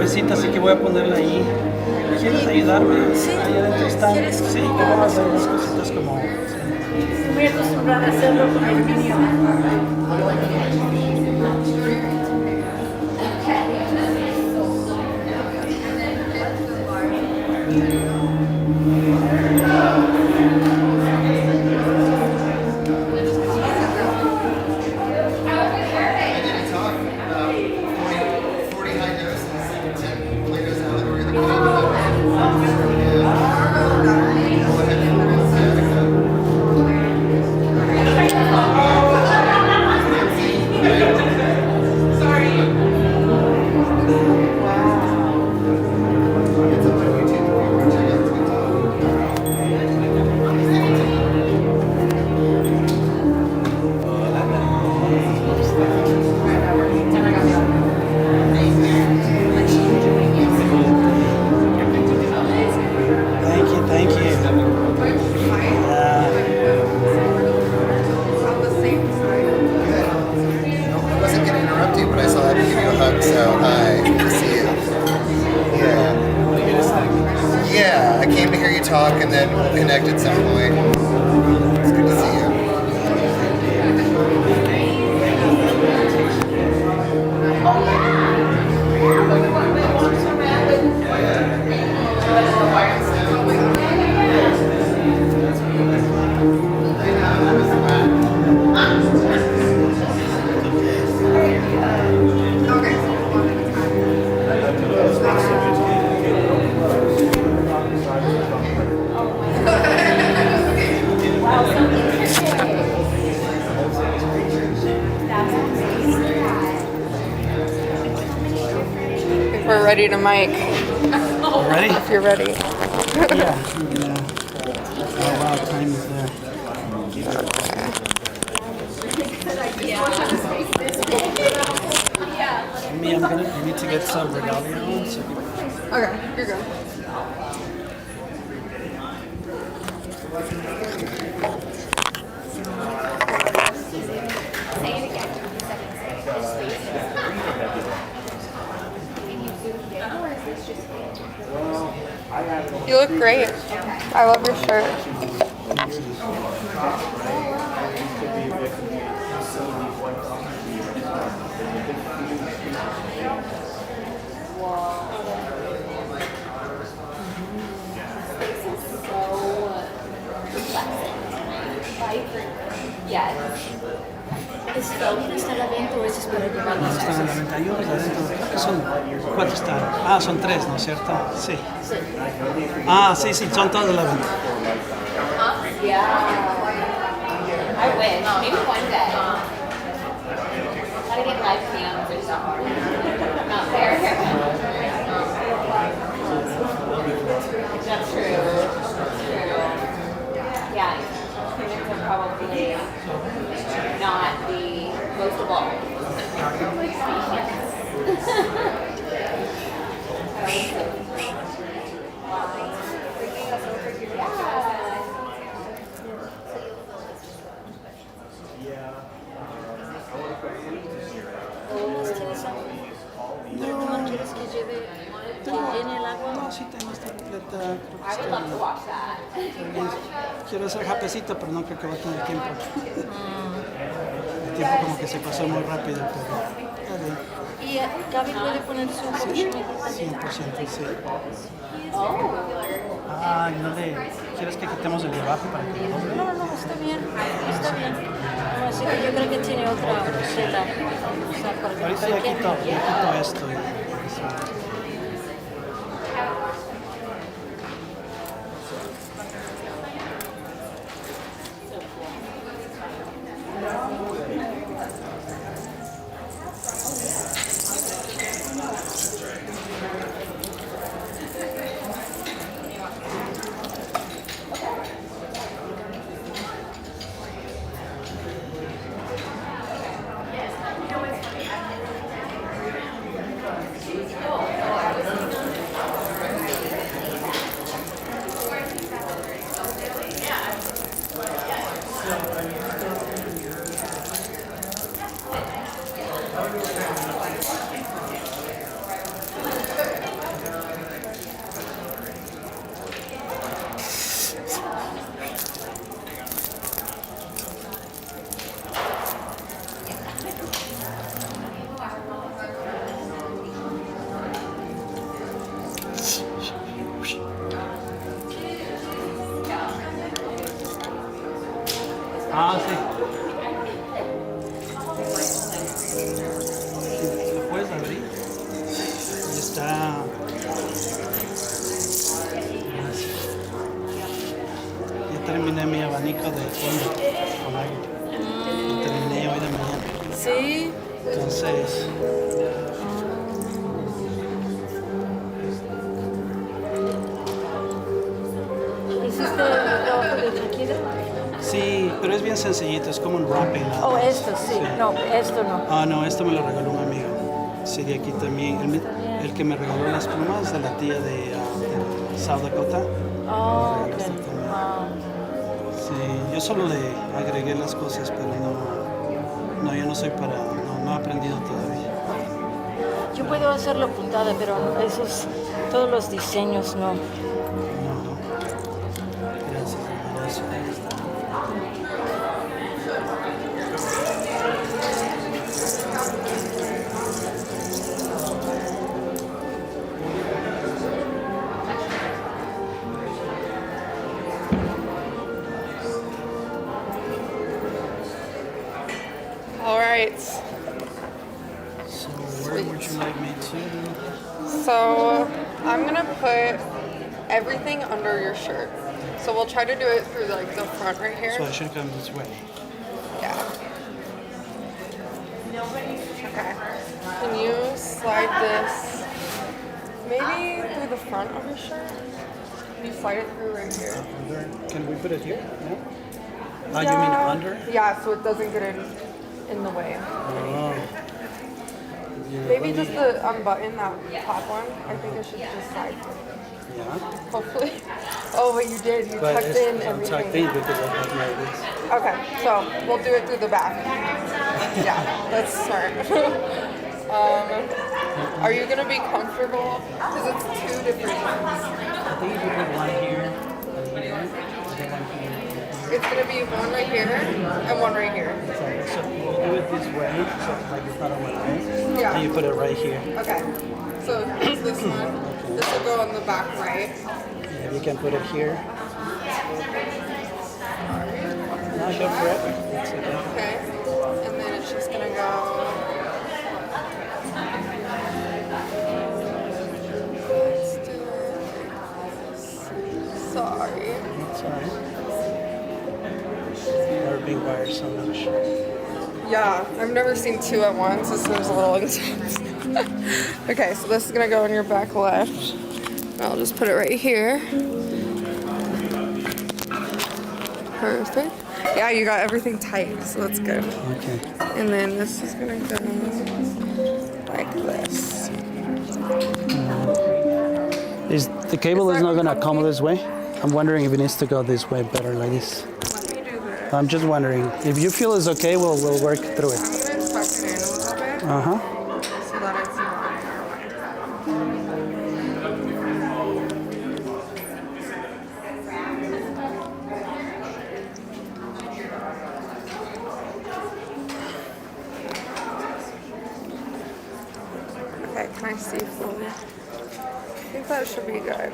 cervecita, así que voy a ponerla ahí. ¿Quieres ayudarme? Sí. Ahí adentro están. ¿Quieres? Sí, que vamos a hacer unas cositas como... Muy acostumbrada a hacerlo con aluminio. Thank you. I wasn't going to interrupt you, but I saw I had to give you a hug, so hi. Good to see you. Yeah. Yeah, I came to hear you talk and then we'll connect at some point. It's good to see you. We're ready to mic. Ready? If you're ready. Yeah. Oh wow, time is there. Me, I need to get some regalia on. So Okay, you're good. You look great. I love your shirt. ¿Está bien estar adentro o es esperar llegar no están a la venta. Hay unos adentro. Creo que son 4 están. Ah, son 3, ¿no es cierto? Sí. Ah, sí, sí, son todos a la venta. Yeah. I wish. Maybe one day. Gotta get live cams or something. Not fair. That's true. Yeah. Humans are probably not the most evolved ¿No quieres que lleve en el agua? No, sí tengo esta completa. Creo que I would love to watch that. quiero hacer japecito, pero no creo que va a tener tiempo. El tiempo como que se pasó muy rápido, pero está bien. Y Gaby puede poner su coche. 100%, sí. Oh. Ah, no le... ¿Quieres que quitemos el de abajo para que lo doble? No, no, está bien. Está bien. No, así que yo creo que tiene otra tela. O sea, porque Ahorita no ya sé qué. quito esto. Ah, sí. ¿Lo puedes abrir? Ahí está. Ya terminé mi abanico de fondo con agua. Lo terminé hoy de mañana. Sí. Entonces, ¿Hiciste el trabajo de Shakira? sí, pero es bien sencillito, es como un wrapping. nada Oh, más. esto sí. No, esto no. Ah, no, esto me lo regaló un amigo. Sí, de aquí también. El que me regaló las plumas de la tía de South Dakota. Oh, Me regaló ok. esta también. Wow. Sí, yo solo le agregué las cosas, pero no, yo no soy para, no he aprendido todavía. Yo puedo hacerlo puntada, pero esos, todos los diseños no. No, gracias, gracias. All right. So where would you like me to? So I'm gonna put everything under your shirt. So we'll try to do it through like the front right here. So I should come this way. Yeah. Okay. Can you slide this maybe through the front of your shirt? Can you slide it through right here? Under. Can we put it here? No? Ah, Yeah. you mean under? Yeah, so it doesn't get in the way. Oh. Yeah, Maybe let just me- to unbutton that top one. I think it should just slide through. Yeah. Hopefully. Oh, but you did. You But tucked it's, in I'm everything. tucked in because I have my this. Okay, so we'll do it through the back. Yeah, that's smart. Are you gonna be comfortable? Because it's two different ones. I think if you put one here and here, and then one here. It's gonna be one right here and one right here. So you do it this way, so like it's not on my leg. Yeah. And you put it right here. Okay. So here's this one. This will go on the back right. Yeah, you can put it here. No, go for it. It's okay. Okay. And then it's just gonna go. Let's do it. Sorry. It's alright. Never being wired so much. Yeah, I've never seen two at once. This seems a little intense. Okay, so this is gonna go in your back left. I'll just put it right here. Perfect. Yeah, you got everything tight, so that's good. Okay. And then this is gonna go like this. Is the cable Is is that not gonna come uncomfortable? this way? I'm wondering if it needs to go this way better, like this. Let me do this. I'm just wondering. If you feel it's okay, we'll work through it. I'm gonna tuck it in a little bit Uh-huh. so that it's not. Okay, can I see fully? I think that should be good.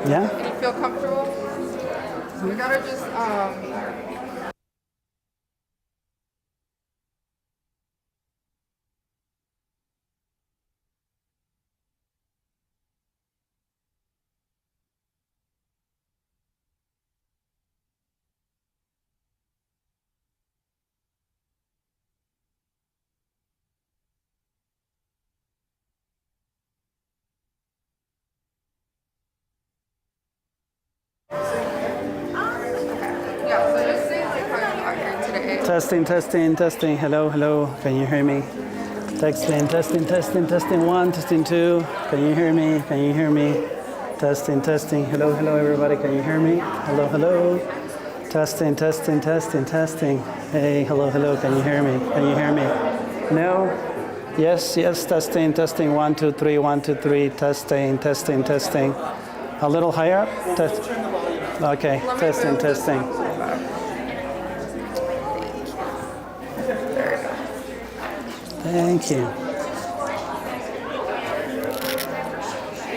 Yeah? Can you feel comfortable? We gotta just yeah, so just say like how you got here today. Testing, testing, testing. Hello, hello. Can you hear me? Testing, testing, testing, testing. One, testing two. Can you hear me? Can you hear me? Testing, testing. Hello, hello, everybody. Can you hear me? Hello, hello. Testing, testing, testing, testing. Hey, hello, hello. Can you hear me? Can you hear me? No? Yes, yes. Testing, testing. 1, 2, 3. 1, 2, 3. Testing, testing, testing. A little higher. Test. Okay. Let me Testing, move this testing. one to the back. There you go. Thank you.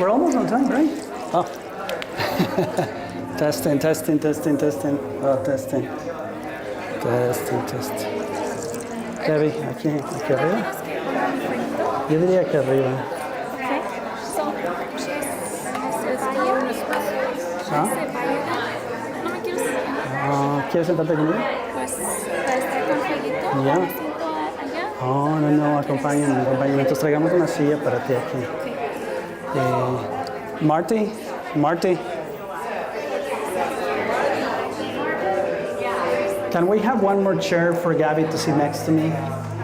We're almost on time, right? Oh. Testing, testing, testing, testing. Oh, testing. Testing, testing. Gaby, aquí arriba. Yo diría que arriba. ¿Ah? No me quiero sentar. ¿Quieres sentarte conmigo? Pues para estar con jueguito, Ya. me siento allá. Oh, no, acompáñenme. Entonces traigamos una silla para ti aquí. Marty. Can we have one more chair for Gabby to sit next to me?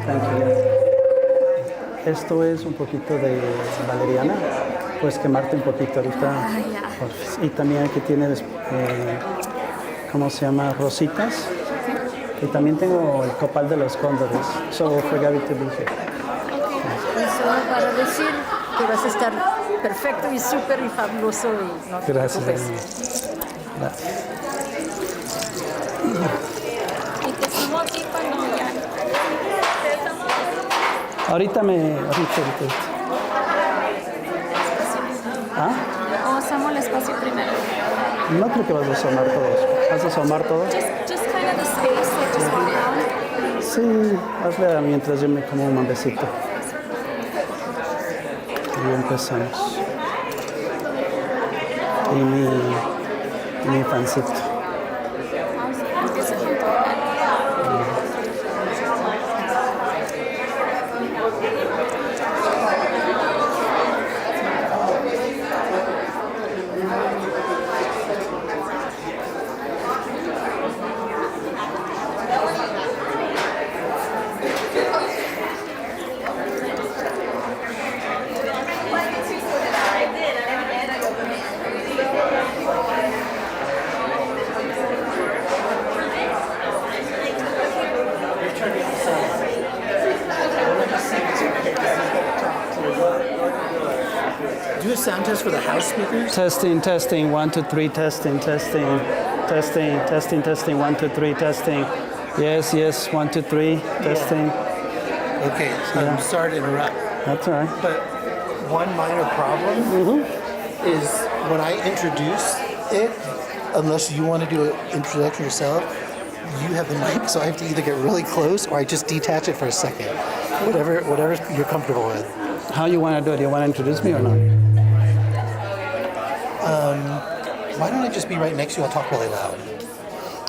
Thank you. Esto es un poquito de valeriana. Puedes quemarte un poquito ahorita. Y también aquí tienes, ¿cómo se llama? Rositas. Y también tengo el copal de los cóndores. So for Gabby to be here. Solo para decir que vas a estar perfecto y súper y fabuloso y no te Gracias. preocupes. Gracias. Y te sumo a ti cuando ya. Ahorita. ¿Ah? O usamos el espacio primero. No creo que vas a asomar todos. ¿Vas a asomar todos? Just kind of the space, like just walk down. Sí, hazle mientras yo me como un mambecito. Y empezamos. Y mi pancito. Empieza junto. Do a sound test for the house speakers. Testing, 1, 2, 3, testing, 1, 2, 3, testing. Yes, 1, 2, 3, testing. Okay, I'm sorry to interrupt, That's all right. but one minor problem is when I introduce it, unless you want to do an introduction yourself, you have the mic, so I have to either get really close or I just detach it for a second. Whatever you're comfortable with. How you want to do it? You want to introduce me or not? Why don't I just be right next to you? I'll talk really loud.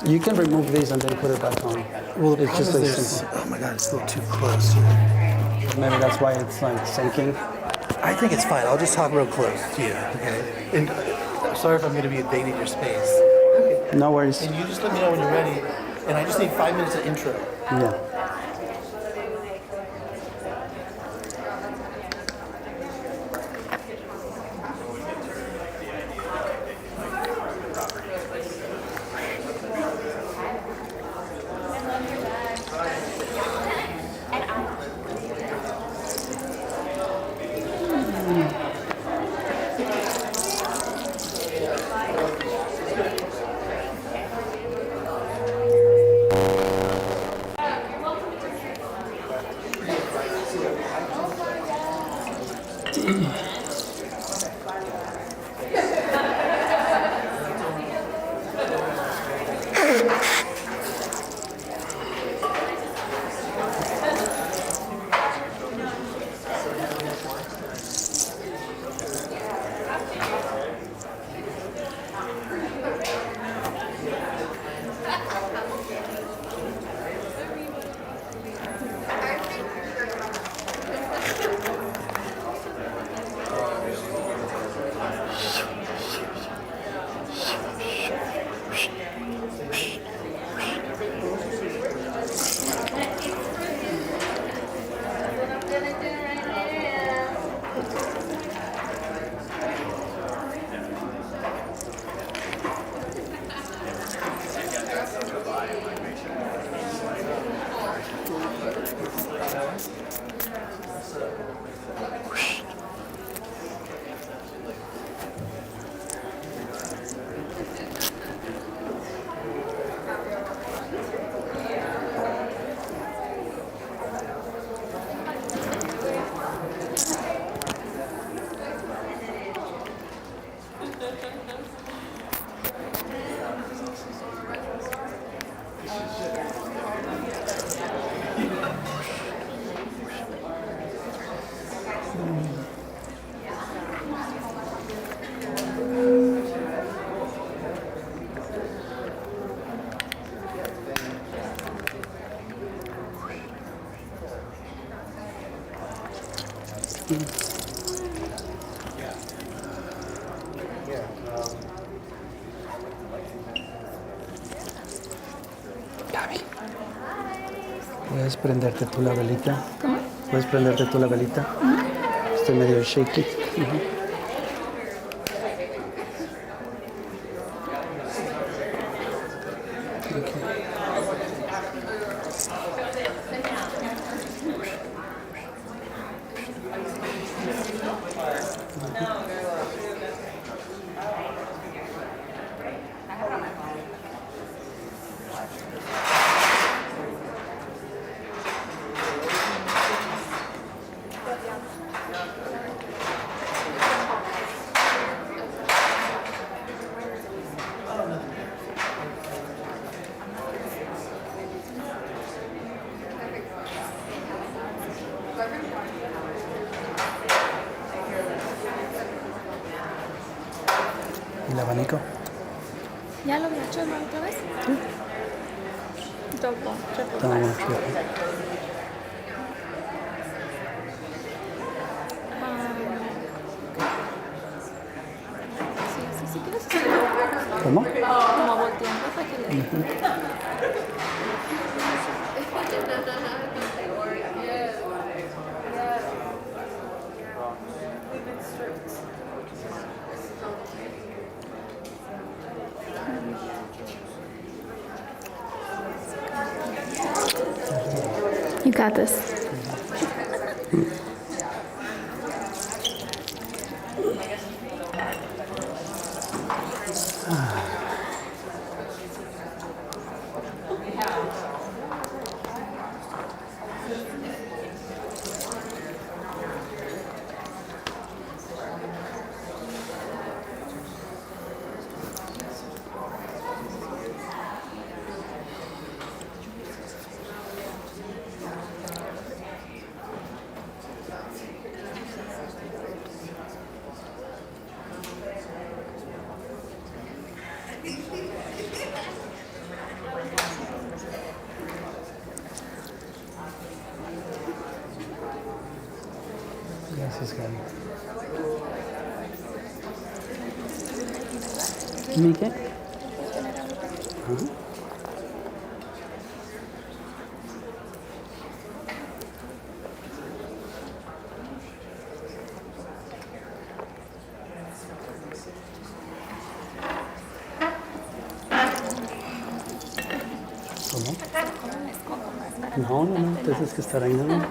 You can remove these and then put it back on. Well, the It's just problem like is there's, simple. oh my God, it's a little too close here. Maybe that's why it's like sinking. I think it's fine. I'll just talk real close to you, okay? And I'm sorry if I'm going to be invading your space. No worries. And you just let me know when you're ready. And I just need 5 minutes of intro. Yeah. Gaby, ¿puedes prenderte tú la velita? ¿Cómo? ¿Puedes prenderte tú la velita? Estoy medio shaky. ¿El abanico? ¿Ya lo había hecho otra vez? Double, triple Double, glass. triple. Sí, sí quieres. ¿Cómo? Como volteando para que le... You got this. Gracias, Gaby. ¿Mi qué? ¿Cómo? No, tienes que estar ahí, ¿no?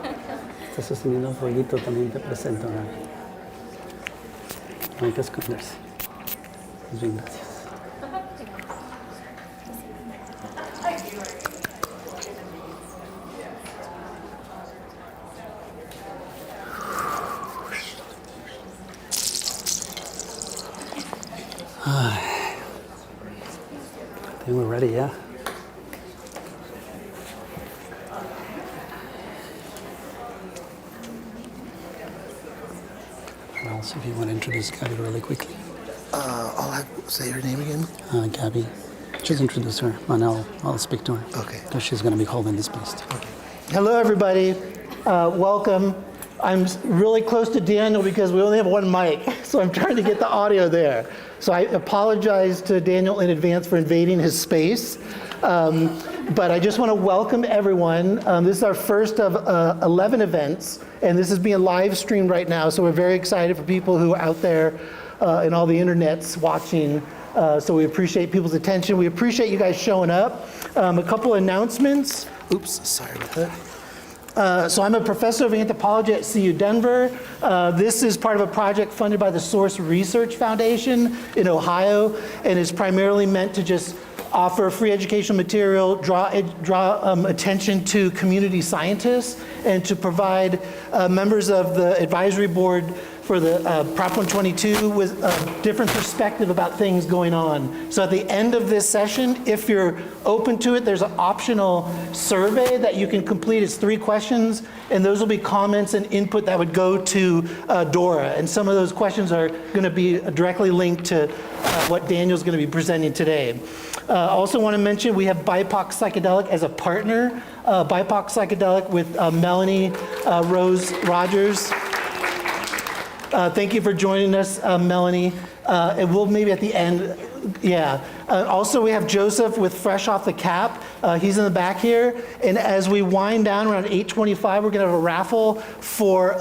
Estás sosteniendo un fueguito, también te presento, Gaby. No hay que esconderse. Pues bien, gracias. I think we're ready, yeah? Well, so if you want to introduce Gabby really quickly. Say her name again. Gabby. Just introduce her, and I'll speak to her. Okay. Because she's going to be holding this piece. Okay. Hello, everybody. Welcome. I'm really close to Daniel because we only have one mic, so I'm trying to get the audio there. So I apologize to Daniel in advance for invading his space. But I just want to welcome everyone. This is our first of 11 events, and this is being live streamed right now, so we're very excited for people who are out there in all the internets watching. So we appreciate people's attention. We appreciate you guys showing up. A couple announcements. Oops, sorry about that. So I'm a professor of anthropology at CU Denver. This is part of a project funded by the Source Research Foundation in Ohio, and is primarily meant to just offer free educational material, draw attention to community scientists, and to provide members of the advisory board for the Prop 122 with a different perspective about things going on. So at the end of this session, if you're open to it, there's an optional survey that you can complete. It's 3 questions, and those will be comments and input that would go to Dora. And some of those questions are going to be directly linked to what Daniel's going to be presenting today. I also want to mention we have BIPOC Psychedelic as a partner. BIPOC Psychedelic with Melanie Rose Rogers. Thank you for joining us, Melanie. And we'll maybe at the end, yeah. Also, we have Joseph with Fresh Off the Cap. He's in the back here. And as we wind down around 8:25, we're going to have a raffle for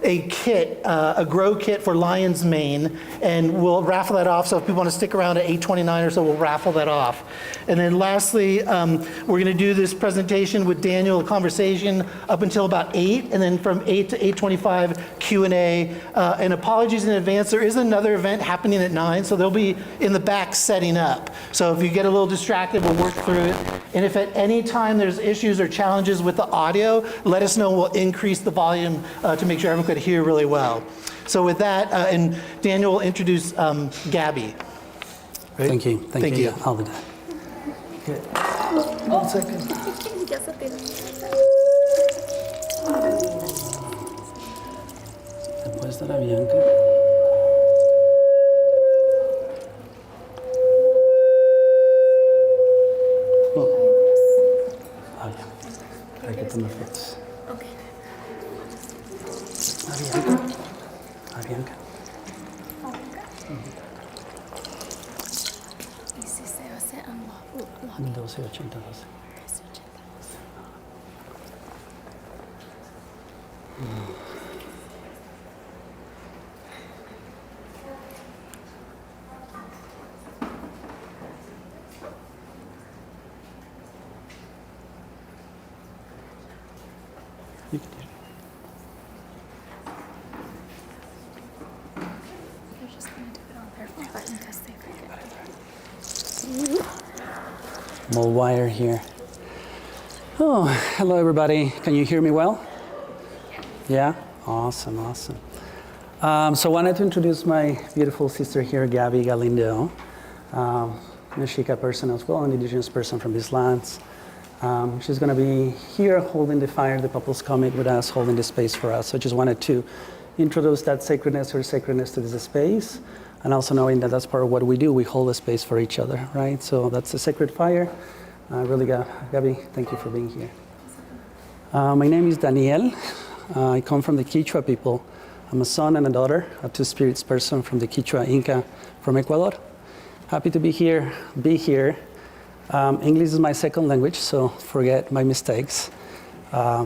a kit, a grow kit for lion's mane. And we'll raffle that off. So if people want to stick around at 8:29 or so, we'll raffle that off. And then lastly, we're going to do this presentation with Daniel, a conversation up until about 8. And then from 8 to 8:25, Q&A. And apologies in advance, there is another event happening at 9. So they'll be in the back setting up. So if you get a little distracted, we'll work through it. And if at any time there's issues or challenges with the audio, let us know. We'll increase the volume to make sure everyone could hear really well. So with that, and Daniel will introduce Gabby. Right? Thank you. Thank you. you. Yeah, I'll do that. Okay. 1 second. Ya se tiró. ¿Le puedes dar a Bianca? Ah, ya. Para que tome fotos. Ok. A Bianca. A Bianca. Y si se hace unlock. 1280. You can do it. You're just going to do it on their button because they forget. More wire here. Oh, hello everybody. Can you hear me well? Yeah? Awesome, awesome. So I wanted to introduce my beautiful sister here, Gabby Galindo. A Mexica person as well, an indigenous person from these lands. She's going to be here holding the fire, the People's Comic with us, holding the space for us. So I just wanted to introduce that sacredness or sacredness to this space, and also knowing that that's part of what we do. We hold a space for each other, right? So that's the sacred fire. Really, Gabby, thank you for being here. My name is Daniel. I come from the Quichua people. I'm a son and a daughter, a two-spirits person from the Quichua Inca from Ecuador. Happy to be here. English is my second language, so forget my mistakes. I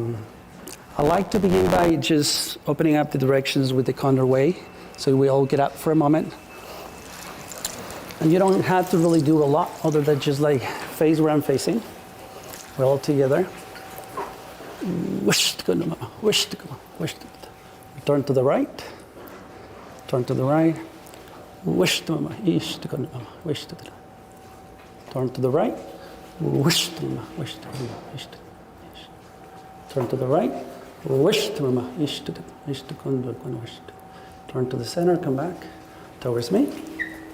like to begin by just opening up the directions with the Condor Way, so we all get up for a moment. And you don't have to really do a lot other than just like face where I'm facing. We're all together. Turn to the right. Turn to the right. Turn to the right. Turn to the right. Turn to the center, come back. Towards me.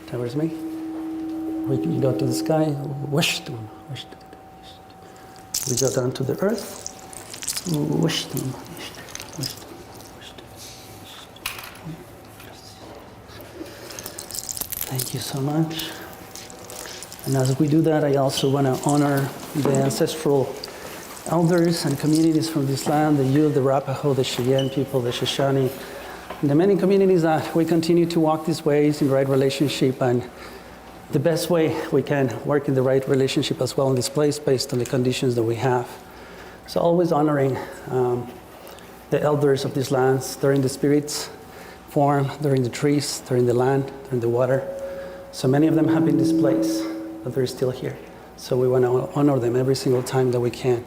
Towards me. We can go to the sky. We go down to the earth. Thank you so much. And as we do that, I also want to honor the ancestral elders and communities from this land, the Ute, the Arapaho, the Cheyenne people, the Shoshone, and the many communities that we continue to walk these ways in the right relationship and the best way we can work in the right relationship as well in this place based on the conditions that we have. So always honoring the elders of these lands. They're in the spirits form, they're in the trees, they're in the land, they're in the water. So many of them have been displaced, but they're still here. So we want to honor them every single time that we can.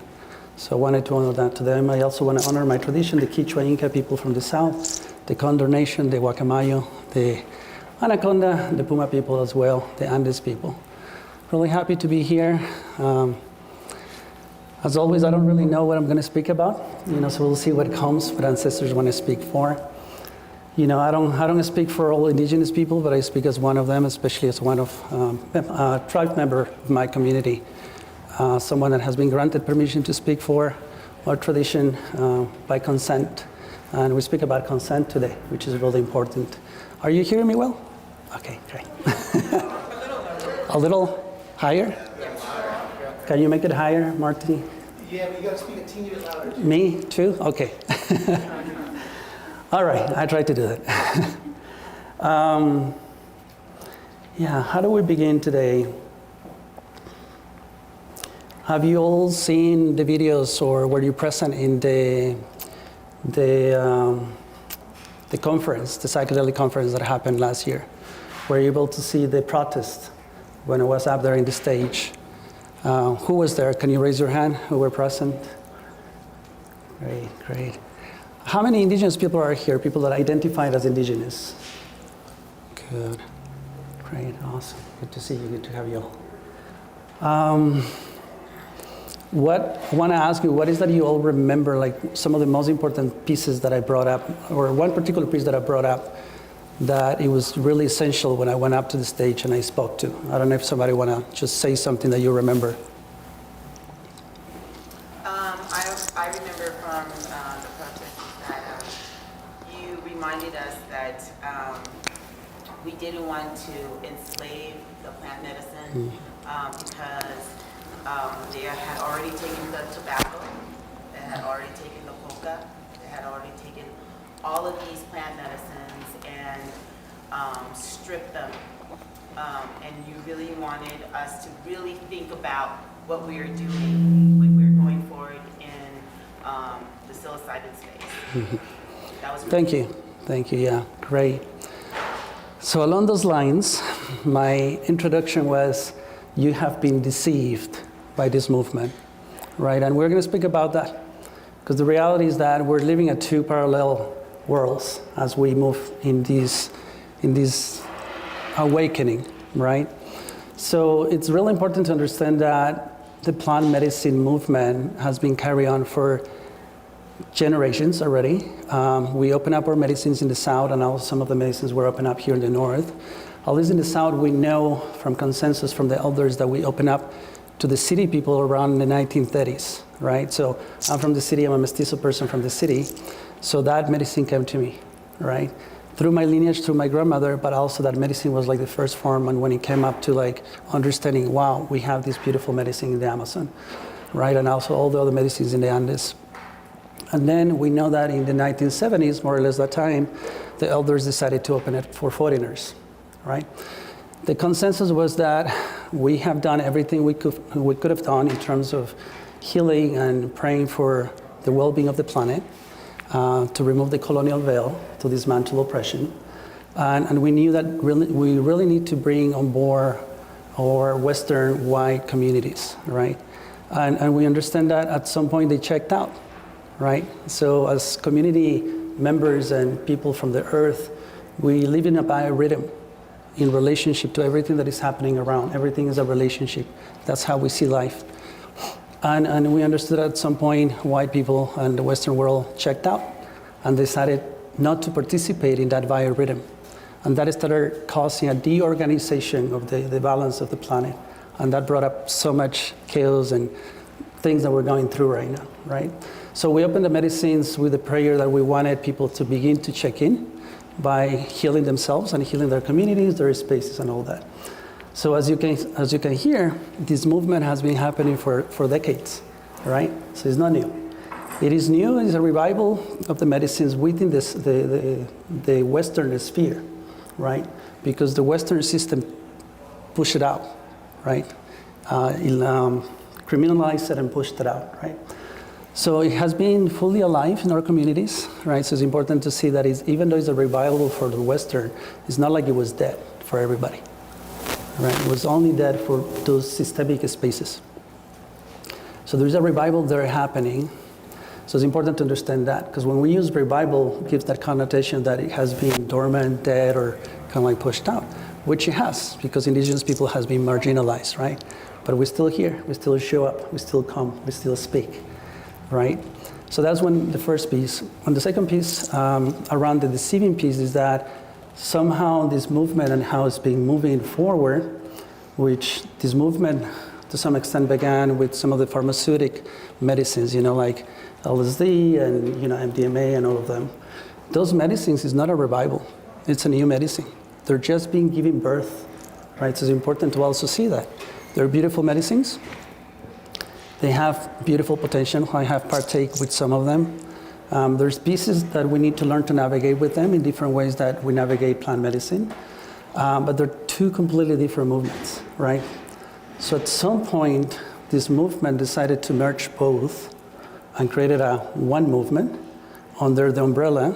So I wanted to honor that to them. I also want to honor my tradition, the Quichua Inca people from the south, the Condor Nation, the Guacamayo, the Anaconda, the Puma people as well, the Andes people. Really happy to be here. As always, I don't really know what I'm going to speak about, so we'll see what comes, what ancestors want to speak for. I don't speak for all indigenous people, but I speak as one of them, especially as one of a tribe member of my community, someone that has been granted permission to speak for our tradition by consent. And we speak about consent today, which is really important. Are you hearing me well? Okay, great. A little higher? Can you make it higher, Marty? Yeah, but you got to speak a teeny bit louder. Me too? Okay. All right, I tried to do that. Yeah, how do we begin today? Have you all seen the videos, or were you present in the conference, the psychedelic conference that happened last year? Were you able to see the protest when I was up there in the stage? Who was there? Can you raise your hand who were present? Great, great. How many indigenous people are here? People that identified as indigenous? Good. Great, awesome. Good to see you, good to have you all. I want to ask you, what is that you all remember, like some of the most important pieces that I brought up, or one particular piece that I brought up that it was really essential when I went up to the stage and I spoke to? I don't know if somebody want to just say something that you remember. I remember from the protest that you reminded us that we didn't want to enslave the plant medicine because they had already taken the tobacco, they had already taken the hookah, they had already taken all of these plant medicines and stripped them. And you really wanted us to really think about what we are doing when we're going forward in the psilocybin space. That was really Thank you, yeah, great. So along those lines, my introduction was, you have been deceived by this movement, right? And we're going to speak about that, because the reality is that we're living at two parallel worlds as we move in this awakening, right? So it's really important to understand that the plant medicine movement has been carried on for generations already. We open up our medicines in the south, and also some of the medicines were opened up here in the north. At least in the south, we know from consensus from the elders that we open up to the city people around the 1930s, right? So I'm from the city, I'm a mestizo person from the city. So that medicine came to me, right? Through my lineage, through my grandmother, but also that medicine was like the first form, and when it came up to like understanding, wow, we have this beautiful medicine in the Amazon, right? And also all the other medicines in the Andes. And then we know that in the 1970s, more or less that time, the elders decided to open it for foreigners, right? The consensus was that we have done everything we could have done in terms of healing and praying for the well-being of the planet, to remove the colonial veil, to dismantle oppression. And we knew that we really need to bring on board our Western white communities, right? And we understand that at some point they checked out, right? So as community members and people from the earth, we live in a biorhythm in relationship to everything that is happening around. Everything is a relationship. That's how we see life. And we understood at some point white people and the Western world checked out and decided not to participate in that biorhythm. And that started causing a deorganization of the balance of the planet. And that brought up so much chaos and things that we're going through right now, right? So we opened the medicines with the prayer that we wanted people to begin to check in by healing themselves and healing their communities, their spaces, and all that. So as you can hear, this movement has been happening for decades, right? So it's not new. It is new. It's a revival of the medicines within the Western sphere, right? Because the Western system pushed it out, right? Criminalized it and pushed it out, right? So it has been fully alive in our communities, right? So it's important to see that even though it's a revival for the Western, it's not like it was dead for everybody, right? It was only dead for those systemic spaces. So there's a revival there happening. So it's important to understand that, because when we use revival, it gives that connotation that it has been dormant, dead, or kind of like pushed out, which it has, because indigenous people has been marginalized, right? But we're still here, we still show up, we still come, we still speak. Right? So that's the first piece. And the second piece around the deceiving piece is that somehow this movement and how it's been moving forward, which this movement to some extent began with some of the pharmaceutic medicines, like LSD and MDMA and all of them. Those medicines is not a revival. It's a new medicine. They're just being given birth, right? So it's important to also see that. They're beautiful medicines. They have beautiful potential. I have partake with some of them. There's pieces that we need to learn to navigate with them in different ways that we navigate plant medicine. But they're two completely different movements, right? So at some point, this movement decided to merge both and created a one movement under the umbrella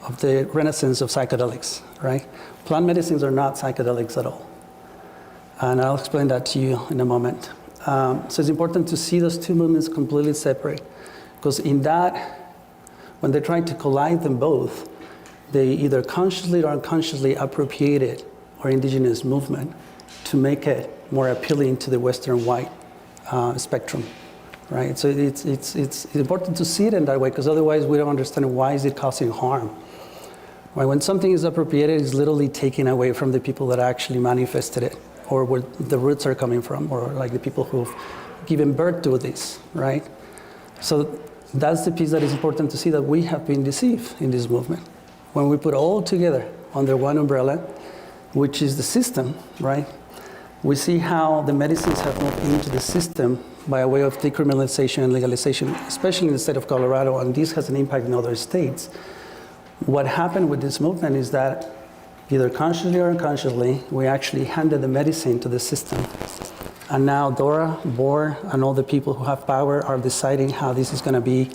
of the renaissance of psychedelics, right? Plant medicines are not psychedelics at all. And I'll explain that to you in a moment. So it's important to see those two movements completely separate, because in that, when they try to collide them both, they either consciously or unconsciously appropriated our indigenous movement to make it more appealing to the Western white spectrum, right? So it's important to see it in that way, because otherwise we don't understand why is it causing harm. Right? When something is appropriated, it's literally taken away from the people that actually manifested it, or where the roots are coming from, or like the people who've given birth to this, right? So that's the piece that is important to see, that we have been deceived in this movement. When we put all together under one umbrella, which is the system, right? We see how the medicines have moved into the system by way of decriminalization and legalization, especially in the state of Colorado, and this has an impact in other states. What happened with this movement is that either consciously or unconsciously, we actually handed the medicine to the system. And now Dora, Bohr, and all the people who have power are deciding how this is going to be